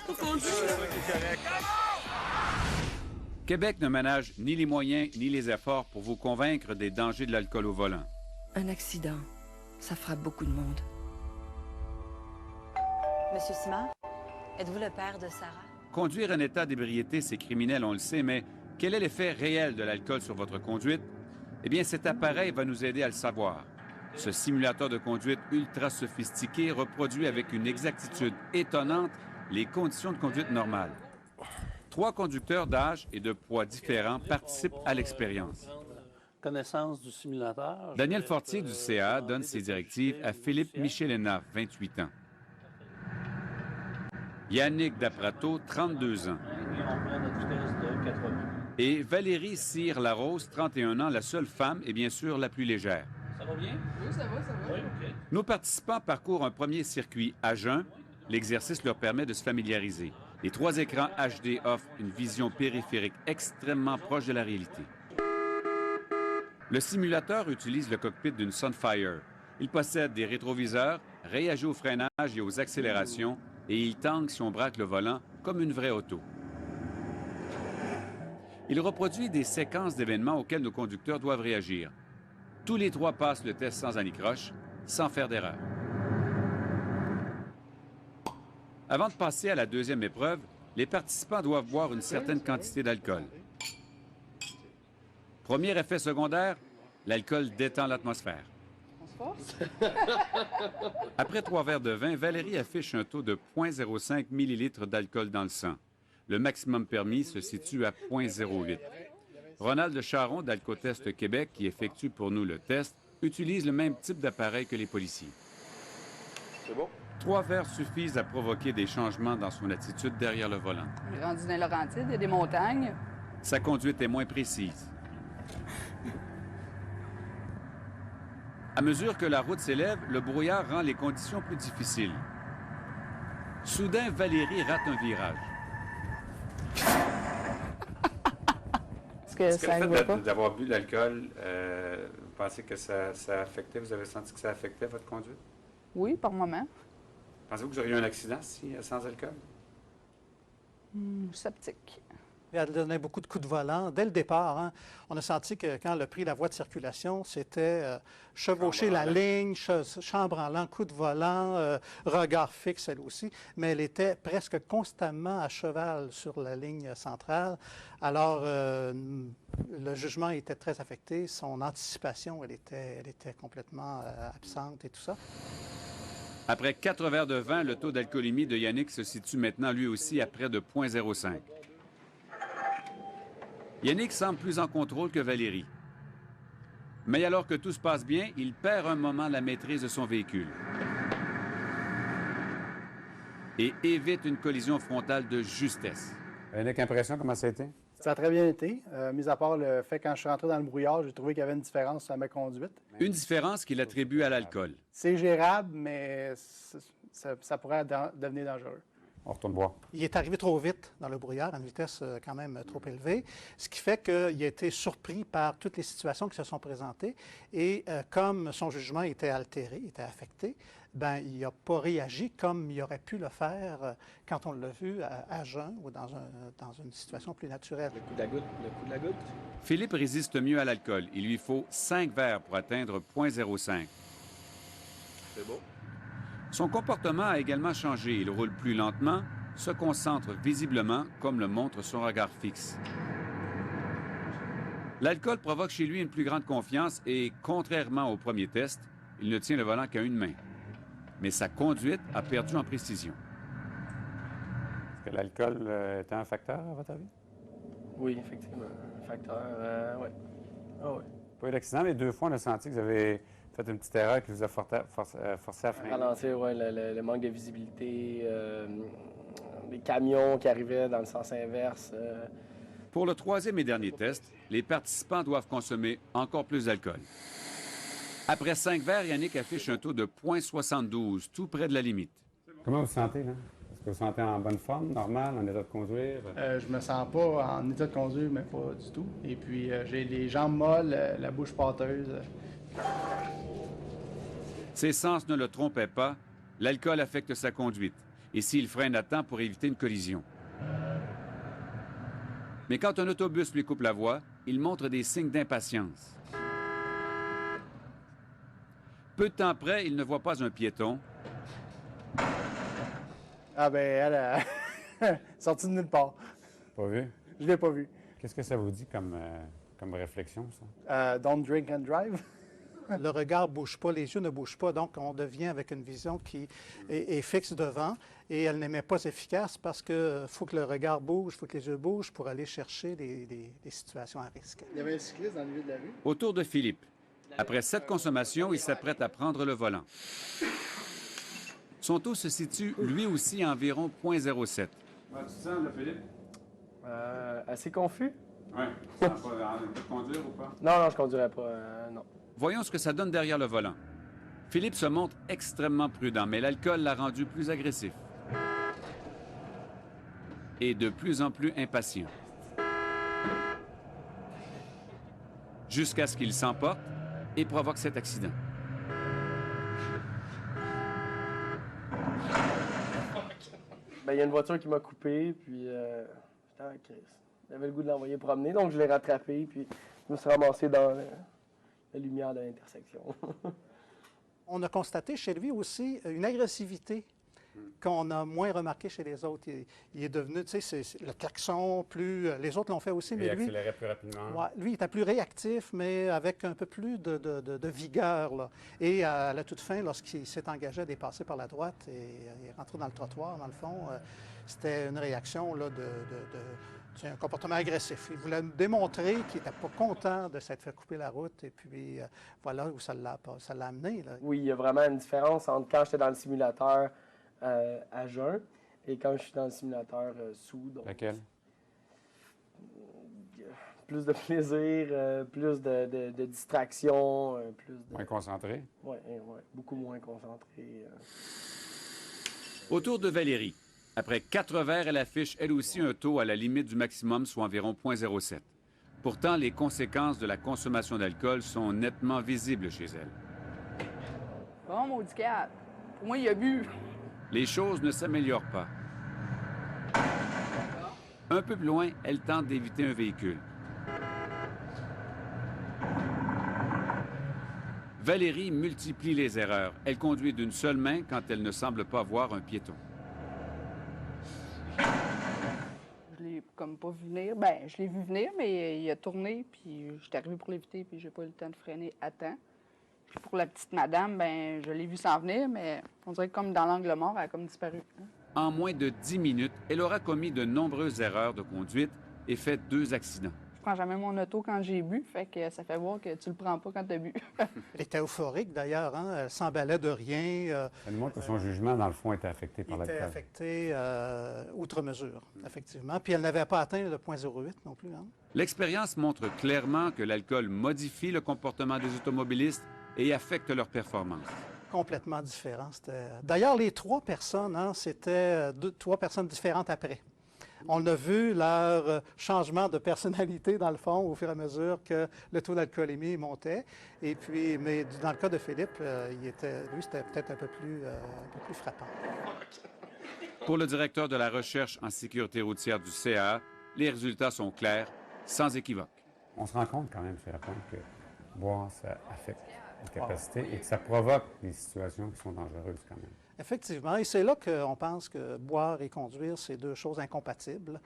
Faut conduire. Québec ne ménage ni les moyens ni les efforts pour vous convaincre des dangers de l'alcool au volant. Un accident, ça frappe beaucoup de monde. Monsieur Simard, êtes-vous le père de Sarah? Conduire en état d'ébriété, c'est criminel, on le sait, mais quel est l'effet réel de l'alcool sur votre conduite? Eh bien, cet appareil va nous aider à le savoir. Ce simulateur de conduite ultra sophistiqué reproduit avec une exactitude étonnante les conditions de conduite normales. 3 conducteurs d'âge et de poids différents participent à l'expérience. Connaissance du simulateur. Daniel Fortier du CA donne ses directives à Philippe Michelena, 28 ans. Yannick Daprato, 32 ans. Et Valérie Cyr-Larose, 31 ans, la seule femme et bien sûr la plus légère. Ça va bien? Oui, ça va. Oui, OK. Nos participants parcourent un premier circuit à jeun. L'exercice leur permet de se familiariser. Les 3 écrans HD offrent une vision périphérique extrêmement proche de la réalité. Le simulateur utilise le cockpit d'une Sunfire. Il possède des rétroviseurs, réagit au freinage et aux accélérations, et il tangue si on braque le volant comme une vraie auto. Il reproduit des séquences d'événements auxquels nos conducteurs doivent réagir. Tous les 3 passent le test sans anicroche, sans faire d'erreur. Avant de passer à la deuxième épreuve, les participants doivent boire une certaine quantité d'alcool. Premier effet secondaire, l'alcool détend l'atmosphère. Après 3 verres de vin, Valérie affiche un taux de 0,05 ml d'alcool dans le sang. Le maximum permis se situe à 0,08. Ronald Charon d'Alcotest Québec, qui effectue pour nous le test, utilise le même type d'appareil que les policiers. C'est bon? 3 verres suffisent à provoquer des changements dans son attitude derrière le volant. Rendu dans Laurentides, il y a des montagnes. Sa conduite est moins précise. À mesure que la route s'élève, le brouillard rend les conditions plus difficiles. Soudain, Valérie rate un virage. Est-ce que ça le ne va pas? fait d'avoir bu de l'alcool, vous pensez que ça affectait, vous avez senti que ça affectait votre conduite? Oui, par moment. Pensez-vous que vous auriez eu un accident sans alcool? Sceptique. Elle donnait beaucoup de coups de volant. Dès le départ, hein, on a senti que quand elle a pris la voie de circulation, c'était chevaucher la ligne, chambranlant, coup de volant, regard fixe elle aussi, mais elle était presque constamment à cheval sur la ligne centrale. Alors, le jugement était très affecté, son anticipation, elle était complètement absente et tout ça. Après 4 verres de vin, le taux d'alcoolémie de Yannick se situe maintenant lui aussi à près de 0,05. Yannick semble plus en contrôle que Valérie. Mais alors que tout se passe bien, il perd un moment la maîtrise de son véhicule et évite une collision frontale de justesse. Yannick, impression, comment ça a été? Ça a très bien été, mis à part le fait quand je suis rentré dans le brouillard, j'ai trouvé qu'il y avait une différence sur ma conduite. Une différence qu'il attribue à l'alcool. C'est gérable, mais ça pourrait devenir dangereux. On retourne voir. Il est arrivé trop vite dans le brouillard, à une vitesse quand même trop élevée, ce qui fait qu'il a été surpris par toutes les situations qui se sont présentées. Et comme son jugement était altéré, était affecté, ben il n'a pas réagi comme il aurait pu le faire quand on l'a vu à jeun ou dans une situation plus naturelle. Le coup de la goutte. Philippe résiste mieux à l'alcool. Il lui faut 5 verres pour atteindre 0,05. C'est beau. Son comportement a également changé. Il roule plus lentement, se concentre visiblement, comme le montre son regard fixe. L'alcool provoque chez lui une plus grande confiance et, contrairement au premier test, il ne tient le volant qu'à une main. Mais sa conduite a perdu en précision. Est-ce que l'alcool était un facteur, à votre avis? Oui, effectivement, un facteur, oui. Ah oui. Pas eu d'accident, mais 2 fois, on a senti que vous avez fait une petite erreur qui vous a forcé à freiner. Ralentir, oui, le manque de visibilité, les camions qui arrivaient dans le sens inverse. Pour le 3e et dernier test, les participants doivent consommer encore plus d'alcool. Après 5 verres, Yannick affiche un taux de 0,72, tout près de la limite. Comment vous vous sentez, là? Est-ce que vous vous sentez en bonne forme, normal, en état de conduire? Je me sens pas en état de conduire, mais pas du tout. Et puis, j'ai les jambes molles, la bouche pâteuse. Ses sens ne le trompaient pas, l'alcool affecte sa conduite. et s'il freine à temps pour éviter une collision. Mais quand un autobus lui coupe la voie, il montre des signes d'impatience. Peu de temps après, il ne voit pas un piéton, Ah ben, elle a sorti de nulle part. Pas vu? Je l'ai pas vu. Qu'est-ce que ça vous dit comme réflexion, ça? Don't drink and drive. Le regard ne bouge pas, les yeux ne bougent pas, donc on devient avec une vision qui est fixe devant et elle n'est pas efficace parce qu'il faut que le regard bouge, il faut que les yeux bougent pour aller chercher des situations à risque. Il y avait un cycliste dans le milieu de la rue. au tour de Philippe. Après cette consommation, il s'apprête à prendre le volant. Son taux se situe lui aussi à environ 0,07. Tu sens, Philippe? Assez confus? Oui. Tu sens pas de conduire ou pas? Non, je conduirais pas, non. Voyons ce que ça donne derrière le volant. Philippe se montre extrêmement prudent, mais l'alcool l'a rendu plus agressif. Et de plus en plus impatient. Jusqu'à ce qu'il s'emporte et provoque cet accident. Ben, il y a une voiture qui m'a coupé, puis j'étais en crise. J'avais le goût de l'envoyer promener, donc je l'ai rattrapé, puis je me suis ramassé dans la lumière de l'intersection. On a constaté chez lui aussi une agressivité qu'on a moins remarqué chez les autres. Il est devenu, tu sais, c'est le klaxon, les autres l'ont fait aussi, mais Il lui, accélérait plus rapidement. ouais, lui, il était plus réactif, mais avec un peu plus de vigueur, là. Et à la toute fin, lorsqu'il s'est engagé à dépasser par la droite et il est rentré dans le trottoir, dans le fond, c'était une réaction là, c'est un comportement agressif. Il voulait nous démontrer qu'il n'était pas content de s'être fait couper la route, et puis voilà où ça l'a amené, là. Oui, il y a vraiment une différence entre quand j'étais dans le simulateur à jeun et quand je suis dans le simulateur sous. Donc, Laquelle? plus de plaisir, plus de distraction, plus de... Moins concentré? Oui, beaucoup moins concentré. Au tour de Valérie. Après 4 verres, elle affiche elle aussi un taux à la limite du maximum, soit environ 0,07. Pourtant, les conséquences de la consommation d'alcool sont nettement visibles chez elle. Bon, maudit cap. Pour moi, il a bu. Les choses ne s'améliorent pas. Un peu plus loin, elle tente d'éviter un véhicule. Valérie multiplie les erreurs. Elle conduit d'une seule main quand elle ne semble pas voir un piéton. Je l'ai comme pas vu venir. Ben, je l'ai vu venir, mais il a tourné, puis j'étais arrivé pour l'éviter, puis j'ai pas eu le temps de freiner à temps. Puis pour la petite madame, ben, je l'ai vu s'en venir, mais on dirait que comme dans l'angle mort, elle a comme disparu. En moins de 10 minutes, elle aura commis de nombreuses erreurs de conduite et fait 2 accidents. Je prends jamais mon auto quand j'ai bu, fait que ça fait voir que tu le prends pas quand tu as bu. Elle était euphorique d'ailleurs, hein? Elle s'emballait de rien. Ça nous montre que son jugement, dans le fond, était affecté par Il était l'alcool. affecté outre mesure, effectivement. Puis elle n'avait pas atteint le 0,08 non plus, hein? L'expérience montre clairement que l'alcool modifie le comportement des automobilistes et affecte leur performance. Complètement différent. D'ailleurs, les 3 personnes, hein, c'était 3 personnes différentes après. On a vu leur changement de personnalité, dans le fond, au fur et à mesure que le taux d'alcoolémie montait. Et puis, mais dans le cas de Philippe, lui, c'était peut-être un peu plus frappant. Pour le directeur de la recherche en sécurité routière du CA, les résultats sont clairs, sans équivoque. On se rend compte quand même, c'est la pointe, que boire, ça affecte les capacités et que ça provoque des situations qui sont dangereuses quand même. Effectivement, et c'est là qu'on pense que boire et conduire, c'est 2 choses incompatibles.